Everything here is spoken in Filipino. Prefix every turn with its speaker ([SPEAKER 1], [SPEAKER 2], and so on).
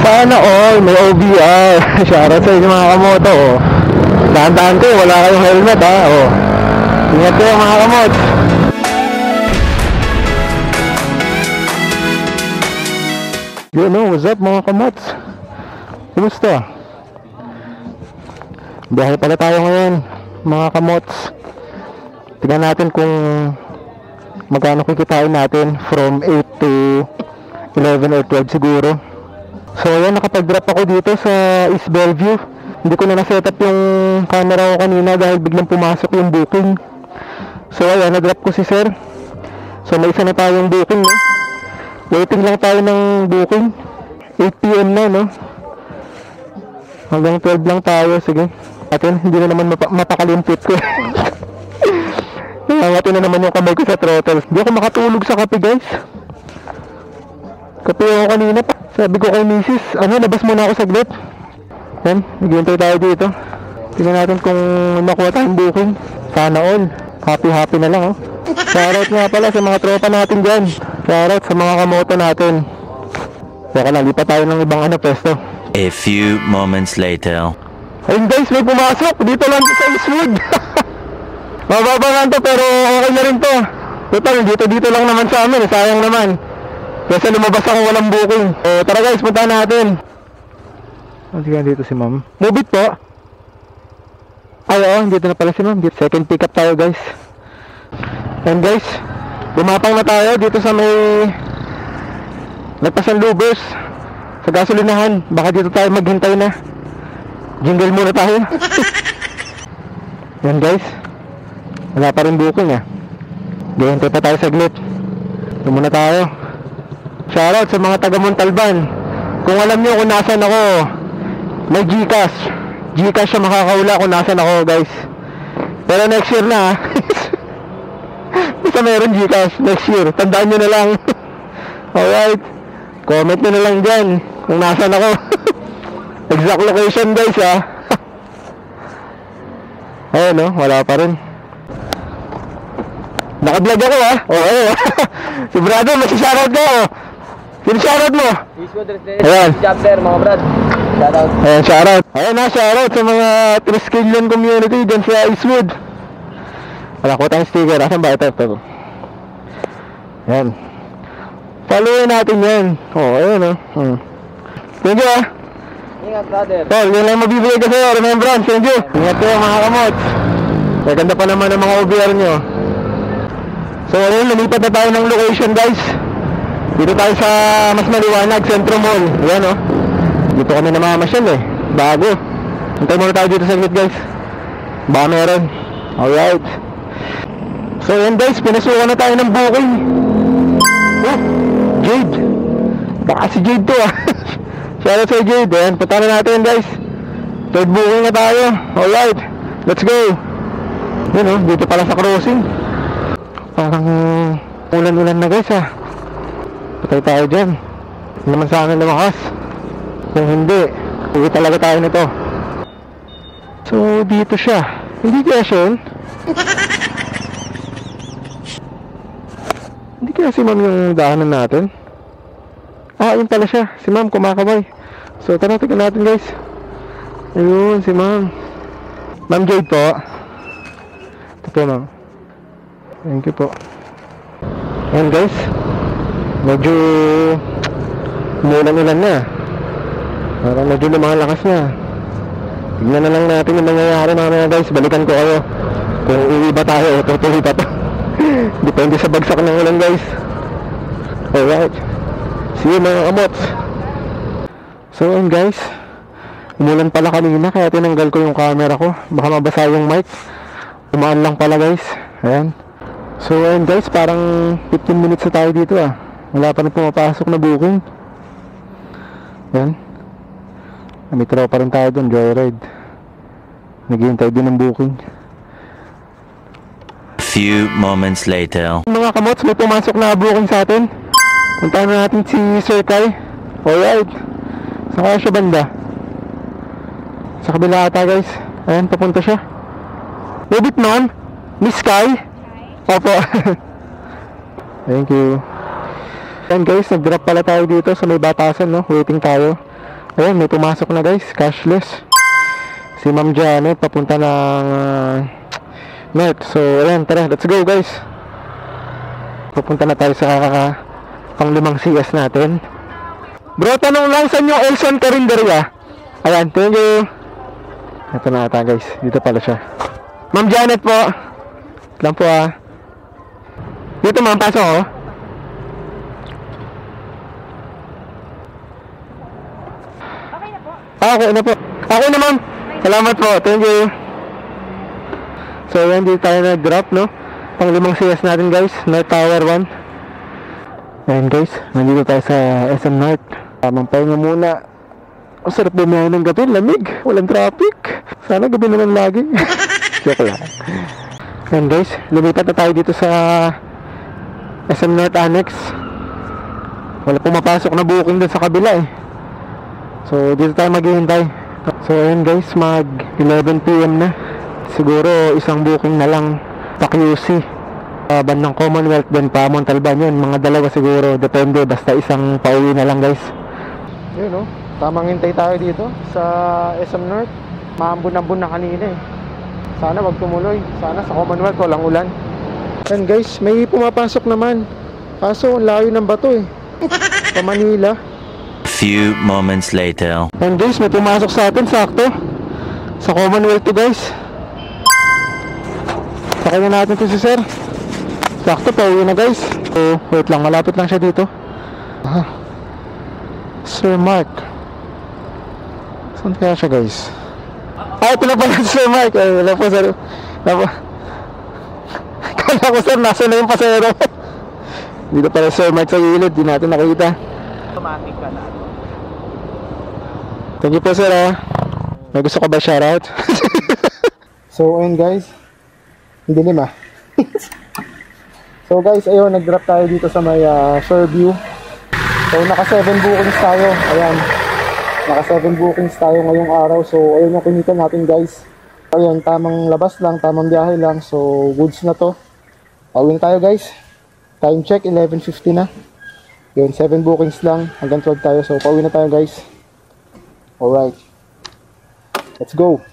[SPEAKER 1] Sana all, may OBR. Shoutout sa inyo mga kamoto. Oh. Dahan-dahan kayo, wala kayong helmet ha. Oh. Ingat kayo mga kamot. Yun o, what's up mga kamots? Kumusta? Biyahe pala tayo ngayon mga kamots. Tignan natin kung magkano kikitain natin from 8 to 11 or 12 siguro. So ayan, nakapag-drop ako dito sa East Bellevue. Hindi ko na na-setup yung camera ko kanina dahil biglang pumasok yung booking. So ayan, na-drop ko si sir. So may isa na tayong booking, no? Waiting lang tayo ng booking. 8 PM na, no? Hanggang 12 lang tayo, sige. Atin, hindi na naman mapakalimpit ko. Nangangatin na naman yung kamay ko sa throttle. Hindi ako makatulog sa kape, guys. Kape ako kanina pa. Sabi ko kay misis, labas muna ako saglit. Yan, naghihintay tayo dito. Tingnan natin kung makuha tayong booking. Sana all. Happy na lang, oh. Shoutout nga pala sa mga tropa natin dyan. Shoutout sa mga kamoto natin. Saka lang, lipat tayo ng ibang pwesto.
[SPEAKER 2] A few moments later.
[SPEAKER 1] Ayun guys, may pumasok. Dito lang sa Eastwood. Mababa lang to, pero okay na rin to. Total, dito lang naman sa amin. Sayang naman. Kasi lumabas ako walang booking. Tara guys, punta natin. Tingnan dito si ma'am. Move it po. Ay, dito na pala si ma'am. Second pick up tayo guys. And guys, bumapang na tayo dito sa may Nagpasan Lubers sa gasolinahan. Baka dito tayo maghintay na. Jingle muna tayo. Yan guys, wala pa rin booking hintay pa tayo saglit. Ito muna tayo. Shoutout sa mga taga Montalban. Kung alam nyo kung nasan ako, may Gcash siya makakaula kung nasan ako guys. Pero next year na basta meron Gcash next year, tandaan nyo na lang. Alright, comment nyo na lang dyan kung nasan ako. Exact location guys ayun wala pa rin. Naka-vlog ako si brother, masishoutout ka Sino-shoutout mo? Ayan,
[SPEAKER 3] chapter mga brad. Shoutout.
[SPEAKER 1] Ayan, shoutout. Ayan shoutout sa mga Triskelion community dyan sa Eastwood. Wala ko tayong sticker. Asan ba? Ito. Ayan. Followin natin yan. Ayan Thank you
[SPEAKER 3] Ingat brother.
[SPEAKER 1] Yun lang mabibigay ko sa'yo. Remembrance, thank you. Ingat kayo mga kamots. Maganda pa naman ang mga OBR nyo. So ayun, nalipat na tayo ng location guys. Dito tayo sa mas maliwanag, Centro Mall. Ayan dito kami namamasyal bago. Hintay muna tayo dito saglit guys. Baka meron. Alright. So ayan guys, pinasukan na tayo ng booking. Jade. Baka si Jade to Shoutout sa Jade. Ayan, punta na natin guys. Third booking na tayo. Alright, let's go. Yun dito pala sa crossing. Parang ulan-ulan na guys Patay tayo dyan. Hindi naman sa akin lumakas. Kung hindi, uwi talaga tayo nito. So dito siya. Hindi kaya siya yun? Hindi kaya si ma'am yung daanan natin? Yun pala siya. Si ma'am kumakabay. So tara, tignan natin guys. Ayun, si ma'am. Ma'am Jade po. Ito po ma'am. Thank you po. Ayan guys, medyo umulan-ulan na. Parang medyo lumalakas na. Tignan na lang natin yung nangyayari mamaya guys. Balikan ko kayo kung uwi ba tayo o tutuloy pa to. Depende sa bagsak ng ulan guys. Alright, see you mga kamots. So yun guys, umulan pala kanina kaya tinanggal ko yung camera ko. Baka mabasa yung mic. Umaan lang pala guys. Ayan. So ayun guys, parang 15 minutes na tayo dito wala pa rin pumapasok na booking. Ayan. May tropa rin tayo dun, joyride. Naghihintay din ng booking.
[SPEAKER 2] Few moments later.
[SPEAKER 1] Mga kamots, may pumasok na booking sa atin. Puntahan na natin si Sir Kai. Alright. Saan kaya siya banda? Sa kabila ata guys. Ayan, papunta siya. Wait ma'am, Miss Kai? Opo. Thank you. Ayan guys, nag-drop pala tayo dito sa may batasan Waiting tayo. Ayun, may pumasok na guys, cashless. Si Ma'am Janet, papunta ng North. So, ayan, tara, let's go guys. Papunta na tayo sa pang-5 CS natin. Bro, tanong lang sa inyo, Elson Carinderia. Ayan, thank you. Ito na ata guys, dito pala siya. Ma'am Janet po. Lang po Dito ma'am, pasok oh. Okay na po. Okay na ma'am. Salamat po, thank you. So yan, dito tayo nag-drop no. Pang-5 CS natin guys, North Tower 1. Ayan guys, nandito tayo sa SM North. Tamang pahinga muna. Ang sarap bumiyahe ng gabi, lamig, walang traffic. Sana gabi naman lagi. Joke lang. Ayan guys, lumipat na tayo dito sa SM North Annex. Wala pumapasok na booking dun sa kabila eh. So dito tayo maghihintay. So ayan guys, mag 11 PM na. Siguro isang booking na lang pa QC, bandang Commonwealth din pa Montalban yun. Mga dalawa siguro, depende, basta isang pauwi na lang guys. Yun tamang hintay tayo dito sa SM North. Maambun-ambun na kanina eh. Sana wag tumuloy, sana sa Commonwealth walang ulan. Ayan guys, may pumapasok naman. Kaso ang layo ng bato eh. Pa Manila.
[SPEAKER 2] Few moments later.
[SPEAKER 1] And guys, may pumasok sa atin, sakto. Sa Commonwealth to guys. Sakay na natin to si sir. Sakto, pauwi na guys. So, wait lang, malapit lang siya dito. Sir Mark. Saan kaya siya guys? Ito na pala si Sir Mark. Ay, wala po sir. Wala po. Kala ko sir, nasa na yung pasero. Dito pala Sir Mark sa gilid, di natin nakita.
[SPEAKER 3] Automatic ka na.
[SPEAKER 1] Thank you po sir May gusto ka ba shoutout? So ayun guys, hindi lima. So guys, ayun, nag-drop tayo dito sa may Fairview. So naka 7 bookings tayo. Ayan, naka 7 bookings tayo ngayong araw. So ayun yung kinita natin guys. Ayun, tamang labas lang, tamang biyahe lang. So goods na to. Pauwi na tayo guys. Time check 11:50 na. Yun, 7 bookings lang hanggang 12 tayo. So pauwi na tayo guys. Alright, let's go.